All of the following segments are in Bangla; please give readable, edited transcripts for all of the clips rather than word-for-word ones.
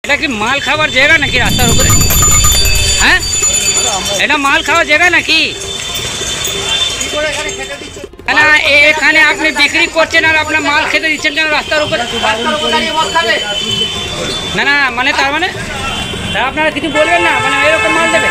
এটা কি মাল খাওয়ার জায়গা নাকি রাস্তার উপরে? হ্যাঁ, এটা মাল খাওয়ার জায়গা নাকি? না, এখানে আপনি বিক্রি করছেন আর আপনার মাল খেতে দিচ্ছেন কেন রাস্তার উপরে? না না, মানে তার মানে আপনারা কিছু বলবেন না, মানে এরকম মাল দেবে?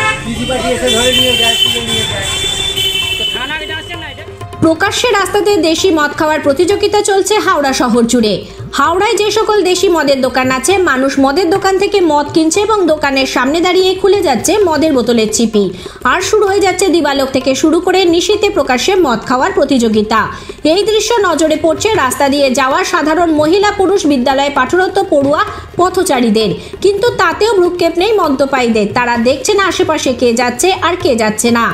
থানা যাচ্ছেন না? এটা প্রকাশ্যে রাস্তাতে দেশি মদ খাওয়ার প্রতিযোগিতা চলছে হাওড়া শহর জুড়ে। হাওড়ায় যে সকল দেশি মদের দোকান আছে, মানুষ মদের দোকান থেকে মদ কিনছে এবং দোকানের সামনে দাঁড়িয়ে খুলে যাচ্ছে মদের বোতলের চিপি। আর শুরু হয়ে যাচ্ছে দিবালোক থেকে শুরু করে নিশীথে প্রকাশ্যে মদ খাওয়ার প্রতিযোগিতা। এই দৃশ্য নজরে পড়ছে রাস্তা দিয়ে যাওয়া সাধারণ মহিলা পুরুষ বিদ্যালয়ে পাঠরত পড়ুয়া পথচারীদের। কিন্তু তাতেও ভ্রুক্ষেপ নেই মদ্যপায়ীদের। তারা দেখছে না আশেপাশে কে যাচ্ছে আর কে যাচ্ছে না।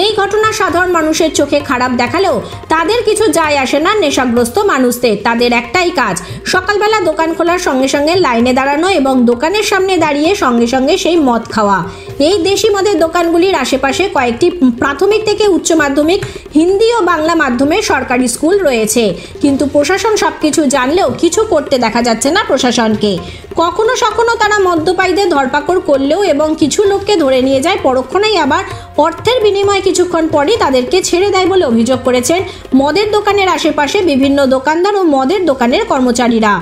এই ঘটনা সাধারণ মানুষের চোখে খারাপ দেখালেও তাদের কিছু যায় আসে না নেশাগ্রস্ত মানুষদের। তাদের একটাই কাজ, সকালবেলা দোকান খোলার সঙ্গে সঙ্গে লাইনে দাঁড়ানো এবং দোকানের সামনে দাঁড়িয়ে সঙ্গে সঙ্গে সেই মদ খাওয়া। এই দেশি মদের দোকানগুলির আশেপাশে কয়েকটি প্রাথমিক থেকে উচ্চ মাধ্যমিক হিন্দি ও বাংলা মাধ্যমে সরকারি স্কুল রয়েছে। কিন্তু প্রশাসন সবকিছু জানলেও কিছু করতে দেখা যাচ্ছে না প্রশাসনকে। কখনো সখনো তারা মদ্যপায়ীদের ধরপাকড় করলেও এবং কিছু লোককে ধরে নিয়ে যায়, পরক্ষণেই আবার অর্থের বিনিময়ে কিছুক্ষণ পরই তাদেরকে ছেড়ে দেয় বলে অভিযোগ করেছেন মদের দোকানের আশেপাশে বিভিন্ন দোকানদার ও মদের দোকানের কর্মচারীরা।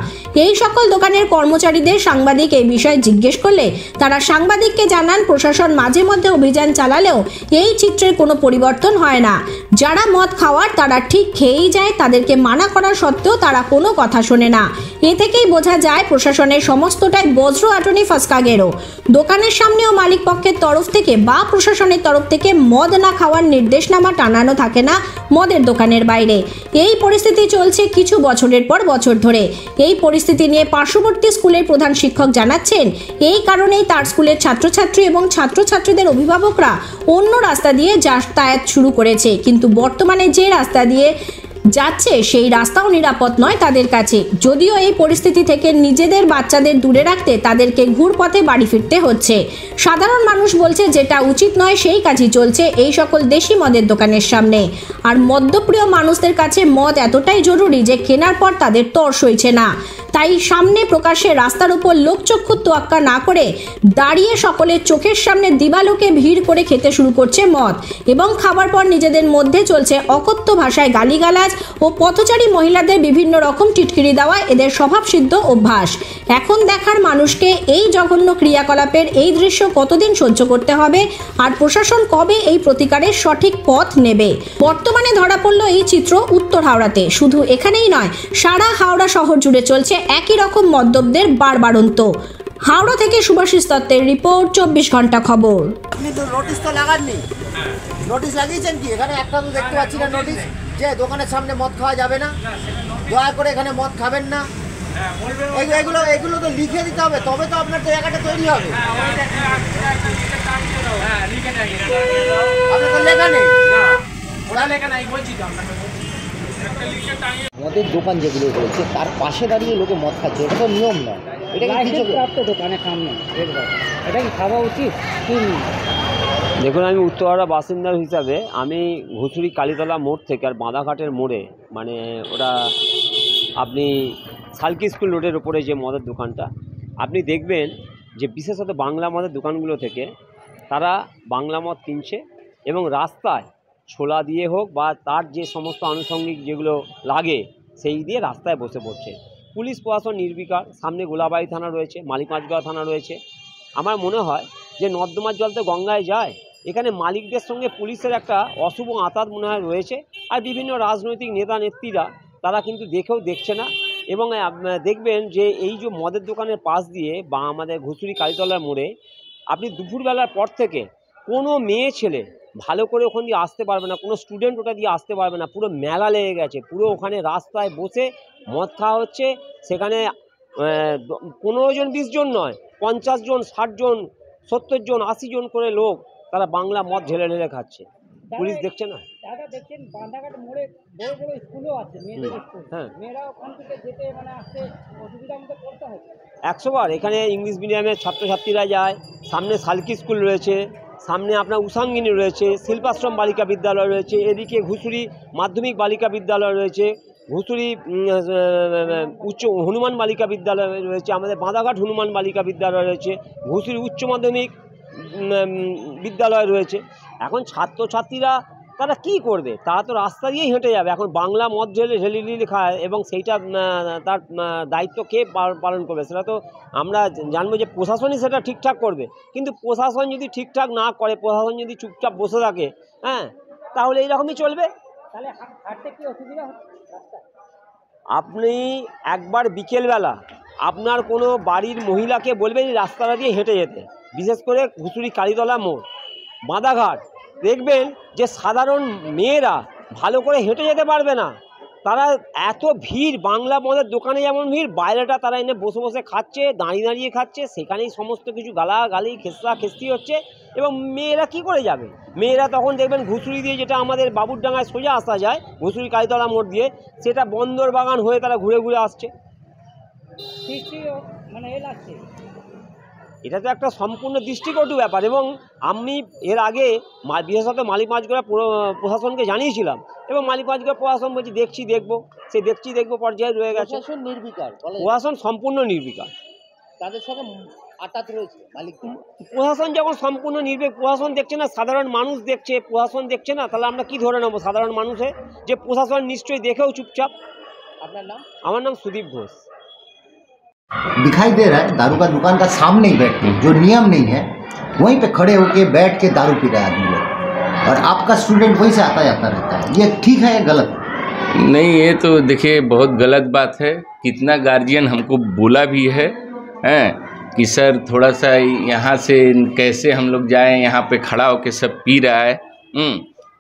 এই সকল দোকানের কর্মচারীদের সাংবাদিক এই বিষয়ে জিজ্ঞেস করলে তারা সাংবাদিককে জানান, প্রশাসন মাঝে মধ্যে অভিযান চালালেও এই চিত্রের কোনো পরিবর্তন হয় না। যারা মদ খাওয়ার তারা ঠিক খেয়েই যায়, তাদেরকে মানা করা সত্ত্বেও তারা কোনো কথা শোনে না। এ থেকেই বোঝা যায় প্রশাসনের সমস্তটাই বজ্র আটনি ফাসকা গেরো। দোকানের সামনেও মালিক পক্ষের তরফ থেকে বা প্রশাসনের তরফ থেকে মদ না খাওয়ার নির্দেশনামা টানানো থাকে না মদের দোকানের বাইরে। এই পরিস্থিতি চলছে কিছু বছরের পর বছর ধরে। এই পরিস্থিতি নিয়ে পার্শ্ববর্তী স্কুলের প্রধান শিক্ষক জানাচ্ছেন, এই কারণেই তার স্কুলের ছাত্রছাত্রী এবং ছাত্রছাত্রীদের অভিভাবকরা অন্য রাস্তা দিয়ে যাতায়াত শুরু করেছে। কিন্তু বর্তমানে যে রাস্তা দিয়ে যাচ্ছে সেই রাস্তাও নিরাপদ নয় তাদের কাছে। যদিও এই পরিস্থিতি থেকে নিজেদের বাচ্চাদের দূরে রাখতে তাদেরকে ঘুরপথে বাড়ি ফিরতে হচ্ছে। সাধারণ মানুষ বলছে যেটা উচিত নয় সেই কাজই চলছে এই সকল দেশি মদের দোকানের সামনে। আর মদ্যপ্রিয় মানুষদের কাছে মদ এতটাই জরুরি যে কেনার পর তাদের তর সইছে না। তাই সামনে প্রকাশ্যে রাস্তার উপর লোকচক্ষু তোয়াক্কা না করে দাঁড়িয়ে সকলের চোখের সামনে দিবালোকে ভিড় করে খেতে শুরু করছে মদ এবং খাবার পর নিজেদের মধ্যে চলছে অকথ্য ভাষায় গালিগালাজ ও পথচারী মহিলাদের বিভিন্ন রকম টিটকিরি দেওয়া এদের স্বভাবসিদ্ধ অভ্যাস। এখন দেখার মানুষকে এই জঘন্য ক্রিয়াকলাপের এই দৃশ্য কতদিন সহ্য করতে হবে আর প্রশাসন কবে এই প্রতিকারের সঠিক পথ নেবে। বর্তমানে ধরা পড়ল এই চিত্র উত্তর হাওড়াতে। শুধু এখানেই নয়, সারা হাওড়া শহর জুড়ে চলছে একই রকম মদ্যপদের বাড়বাড়ন্ত। হাওড়া থেকে সুভাষিস দত্তের রিপোর্ট, 24 ঘন্টা খবর। আপনি তো নোটিশ তো লাগাননি, নোটিশ লাগিয়েছেন কি? এখানে একটা তো দেখতে পাচ্ছি না নোটিশ যে দোকানের সামনে মদ খাওয়া যাবে না, দয়া করে এখানে মদ খাবেন না। এগুলো তো লিখে দিতে হবে, তবে তো আপনার জায়গাটা তৈরি হবে। আপনার তো লেখা নেই, ওরা লেখা নাই বলছি তো আপনাকে। মদের দোকান যেগুলো রয়েছে তার পাশে দাঁড়িয়ে লোকে মদ খাচ্ছে, এটা তো নিয়ম নয়। এটা কি প্রাপ্ত দোকানের সামনে এটা কি খাওয়া উচিত? দেখুন, আমি উত্তরহাওড়া বাসিন্দা হিসাবে আমি ঘুষুরি কালীতলা মোড় থেকে আর বাঁধাঘাটের মোড়ে, মানে ওটা আপনি সালকি স্কুল রোডের ওপরে যে মদের দোকানটা, আপনি দেখবেন যে বিশেষত বাংলা মদের দোকানগুলো থেকে তারা বাংলা মদ কিনছে এবং রাস্তায় ছোলা দিয়ে হোক বা তার যে সমস্ত আনুষঙ্গিক যেগুলো লাগে সেই দিয়ে রাস্তায় বসে পড়ছে। পুলিশ প্রশাসন নির্বিকার। সামনে গোলাবাড়ি থানা রয়েছে, মালিকমাছগাঁও থানা রয়েছে। আমার মনে হয় যে নর্দমার জল তো গঙ্গায় যায়। এখানে মালিকদের সঙ্গে পুলিশের একটা অশুভ আঁতাত মনে হয় রয়েছে। আর বিভিন্ন রাজনৈতিক নেতা নেত্রীরা তারা কিন্তু দেখছে না। এবং দেখবেন যে এই যে মদের দোকানের পাশ দিয়ে বা আমাদের ঘুষুরি কালীতলার মোড়ে আপনি দুপুরবেলার পর থেকে কোনো মেয়ে ছেলে ভালো করে ওখান দিয়ে আসতে পারবে না, কোনো স্টুডেন্ট ওটা দিয়ে আসতে পারবে না। পুরো মেলা লেগে গেছে, পুরো ওখানে রাস্তায় বসে মদ খাওয়া হচ্ছে। সেখানে 15 জন 20 জন নয়, 50 জন 60 জন 70 জন 80 জন করে লোক তারা বাংলা মদ ঢেলে ঢেলে খাচ্ছে। পুলিশ দেখছে না। দাদা দেখছেন বাঁধাঘাট মোড়ে বড় বড় স্কুলও আছে, মেয়েদের স্কুল। হ্যাঁ, মেয়েরা ওখান থেকে যেতে মানে আসতে অসুবিধার মধ্যে পড়তে হয় 100 বার। এখানে ইংলিশ মিডিয়ামের ছাত্রছাত্রীরা যায়, সামনে সালকি স্কুল রয়েছে, সামনে আপনার উষাঙ্গিনী রয়েছে, শিল্পাশ্রম বালিকা বিদ্যালয় রয়েছে, এদিকে ঘুষুরি মাধ্যমিক বালিকা বিদ্যালয় রয়েছে, ঘুষুরি উচ্চ হনুমান বালিকা বিদ্যালয় রয়েছে, আমাদের বাঁধাঘাট হনুমান বালিকা বিদ্যালয় রয়েছে, ঘুষুরি উচ্চ মাধ্যমিক বিদ্যালয় রয়েছে। এখন ছাত্রছাত্রীরা তারা কি করবে? তারা তো রাস্তা দিয়েই হেঁটে যাবে। এখন বাংলা মদ ঢেলে খায় এবং সেইটা তার দায়িত্ব কে পালন করবে? সেটা তো আমরা জানবো যে প্রশাসনই সেটা ঠিকঠাক করবে। কিন্তু প্রশাসন যদি ঠিকঠাক না করে, প্রশাসন যদি চুপচাপ বসে থাকে, হ্যাঁ, তাহলে এইরকমই চলবে। তাহলে হাঁটতে কি অসুবিধা হচ্ছে রাস্তায়? আপনি একবার বিকেলবেলা আপনার কোনো বাড়ির মহিলাকে বলবেন এই রাস্তাটা দিয়ে হেঁটে যেতে, বিশেষ করে ঘুষুরি কালীতলা মোড়, বাঁধাঘাট, দেখবেন যে সাধারণ মেয়েরা ভালো করে হেঁটে যেতে পারবে না। তারা এত ভিড়, বাংলা মদের দোকানে যেমন ভিড়, বাইরেটা তারা এনে বসে বসে খাচ্ছে, দাঁড়িয়ে খাচ্ছে, সেখানেই সমস্ত কিছু গালাগালি খেস্তি হচ্ছে। এবং মেয়েরা কি করে যাবে? মেয়েরা তখন দেখবেন ঘুষুরি দিয়ে, যেটা আমাদের বাবুরডাঙ্গায় সোজা আসা যায় ঘুষুরি কালীতলা মোড় দিয়ে, সেটা বন্দর বাগান হয়ে তারা ঘুরে ঘুরে আসছে। মানে এ লাগছে, এটা তো একটা সম্পূর্ণ দৃষ্টিকটু ব্যাপার। এবং আমি এর আগে বিশেষত মালিক মাছগড়া প্রশাসনকে জানিয়েছিলাম, এবং মালিক মাছগড়া প্রশাসন বলছি দেখবো, সেই দেখবো পর্যায়ে রয়ে গেছে। প্রশাসন নির্বিকার, প্রশাসন সম্পূর্ণ নির্বিকার। তাদের সঙ্গে আটাত রয়েছে মালিক। প্রশাসন যখন সম্পূর্ণ প্রশাসন দেখছে না, সাধারণ মানুষ দেখছে, প্রশাসন দেখছে না, তাহলে আমরা কি ধরে নেবো সাধারণ মানুষে যে প্রশাসন নিশ্চয়ই দেখেও চুপচাপ? আপনার নাম? আমার নাম সুদীপ ঘোষ। दिखाई दे रहा है दारू का दुकान का सामने ही बैठ के, जो नियम नहीं है वहीं पे खड़े होके बैठ के दारू पी रहे आदमी लोग, और आपका स्टूडेंट वहीं से आता जाता रहता है। ये ठीक है या गलत? नहीं, ये तो देखिए बहुत गलत बात है। कितना गार्जियन हमको बोला भी है कि सर थोड़ा सा यहाँ से कैसे हम लोग जाएं, यहाँ पे खड़ा होके सब पी रहा है।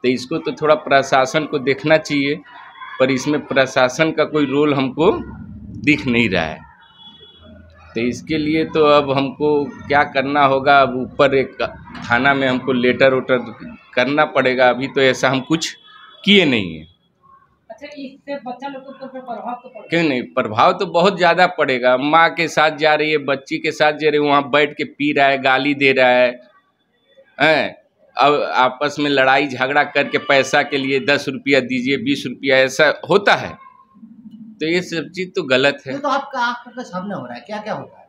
तो इसको तो थोड़ा प्रशासन को देखना चाहिए, पर इसमें प्रशासन का कोई रोल हमको दिख नहीं रहा है। तो इसके लिए तो अब हमको क्या करना होगा? अब ऊपर एक थाना में हमको लेटर करना पड़ेगा। अभी तो ऐसा हम कुछ किए नहीं है। अच्छा, इससे बच्चा लोग के ऊपर प्रभाव तो पड़ेगा? क्यों नहीं, प्रभाव तो बहुत ज़्यादा पड़ेगा। माँ के साथ जा रही है, बच्ची के साथ जा रही है, वहाँ बैठ के पी रहा है, गाली दे रहा है, अब आपस में लड़ाई झगड़ा करके पैसा के लिए 10 रुपया दीजिए, 20 रुपया, ऐसा होता है। तो ये सब चीज़ तो गलत है। ये तो आपका आंखों के सामने हो रहा है। क्या क्या होता है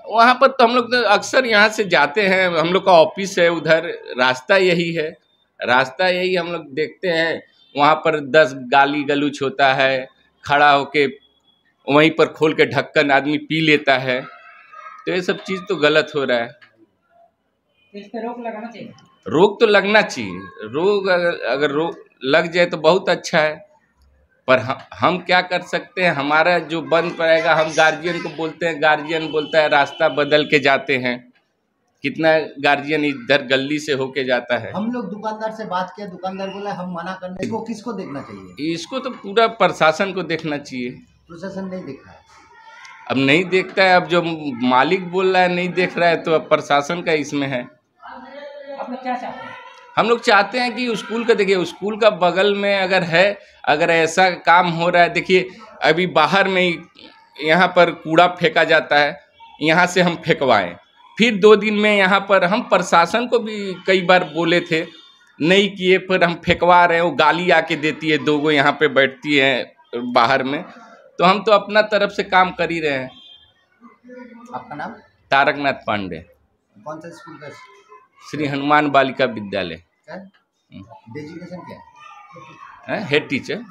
वहाँ पर? तो हम लोग तो अक्सर यहाँ से जाते हैं, हम लोग का ऑफिस है उधर, रास्ता यही है, हम लोग देखते हैं। वहाँ पर 10 गाली गलौज होता है, खड़ा होके वहीं पर खोल के ढक्कन आदमी पी लेता है। तो ये सब चीज़ तो गलत हो रहा है। इस पे रोक लगाना चाहिए। रोक तो लगना चाहिए। रोक अगर रोक लग जाए तो बहुत अच्छा है, पर हम क्या कर सकते हैं? हमारा जो बंद पड़ेगा, हम गार्जियन को बोलते हैं, गार्जियन बोलता है रास्ता बदल के जाते हैं। कितना गार्जियन इधर गली से होके जाता है। हम लोग दुकानदार से बात किया, दुकानदार बोला हम मना करने। इसको किसको देखना चाहिए? इसको तो पूरा प्रशासन को देखना चाहिए। प्रशासन नहीं देख रहा है। अब नहीं देखता है, अब जो मालिक बोल रहा है नहीं देख रहा है, तो अब प्रशासन का इसमें है। आप लोग क्या चाहते हैं? हम लोग चाहते हैं कि स्कूल का, देखिए स्कूल का बगल में अगर है, अगर ऐसा काम हो रहा है, देखिए अभी बाहर में ही यहाँ पर कूड़ा फेंका जाता है, यहाँ से हम फेंकवाएं, फिर 2 दिन में यहाँ पर हम प्रशासन को भी कई बार बोले थे, नहीं किए, फिर हम फेंकवा रहे हैं। वो गाली आके देती है, 2 गो यहाँ पे बैठती है बाहर में, तो हम तो अपना तरफ से काम कर ही रहे हैं। आपका नाम? तारकनाथ पांडे। कौन सा स्कूल का? श्री हनुमान बालिका विद्यालय। डेजिग्नेशन क्या है? Head teacher.